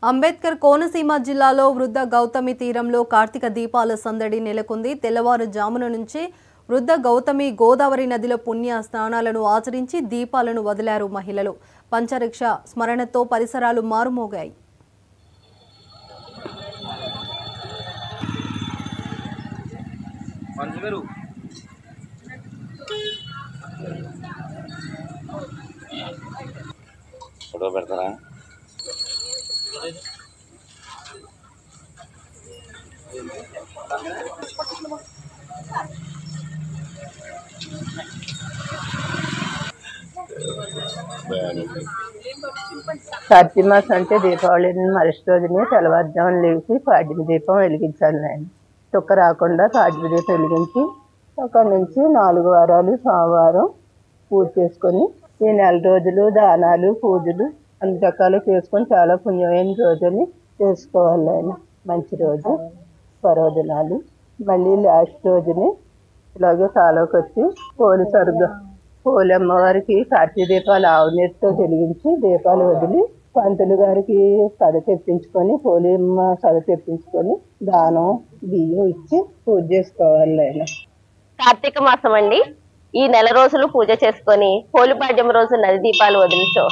అంబేద్కర్ కోనసీమ జిల్లాలో వృద్ధ గౌతమి తీరంలో కార్తీక దీపాల సందడి నెలకొంది. తెల్లవారుజామున నుంచి వృద్ధ గౌతమి గోదావరి నదిలో పుణ్య స్నానాలను ఆచరించి దీపాలను వదిలారు మహిళలు. పంచరక్ష స్మరణతో పరిసరాలు మారుమోగాయి. ఫోటో పెడతారా? కార్తీక మాసం అంటే దీపావళి మరుసటి రోజుని తెల్లవారుజామున లేచి పాడ్యమి దీపం వెలిగించాలి. నేను చుక్క రాకుండా పాడ్యమి దీపం వెలిగించి అక్కడి నుంచి 4 వారాలు సోమవారం పూజ చేసుకొని ఈ నెల రోజులు దానాలు పూజలు అన్ని రకాలు చేసుకొని చాలా పుణ్యమైన రోజుని చేసుకోవాలి. ఆయన మంచి రోజు పర్వదినాలు. మళ్ళీ లాస్ట్ రోజుని ఇలాగే కాలువకి వచ్చి పోలి అమ్మవారికి కార్తీక దీపాలు ఆవు నీటితో వెలిగించి దీపాలు వదిలి పంతులు గారికి సద తెప్పించుకొని పోలి అమ్మ సద తెప్పించుకొని దానం బియ్యం ఇచ్చి పూజ చేసుకోవాలి. ఆయన కార్తీక మాసం అండి. ఈ నెల రోజులు పూజ చేసుకొని పోలిపాడ్యం రోజు నది దీపాలు వదిలిచో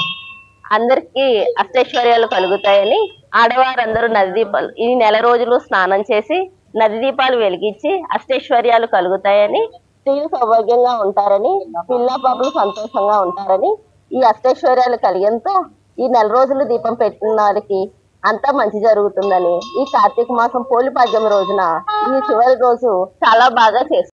అందరికి అష్టైశ్వర్యాలు కలుగుతాయని ఆడవారందరూ నది దీపాలు ఈ నెల రోజులు స్నానం చేసి నది దీపాలు వెలిగించి అష్టైశ్వర్యాలు కలుగుతాయని, స్త్రీలు సౌభాగ్యంగా ఉంటారని, పిల్ల పాపలు సంతోషంగా ఉంటారని, ఈ అష్టైశ్వర్యాలు కలిగేంత ఈ నెల రోజులు దీపం పెట్టిన వారికి అంతా మంచి జరుగుతుందని ఈ కార్తీక మాసం పోలిపాడ్యం రోజున ఈ చివరి రోజు చాలా బాగా చేస్తారు.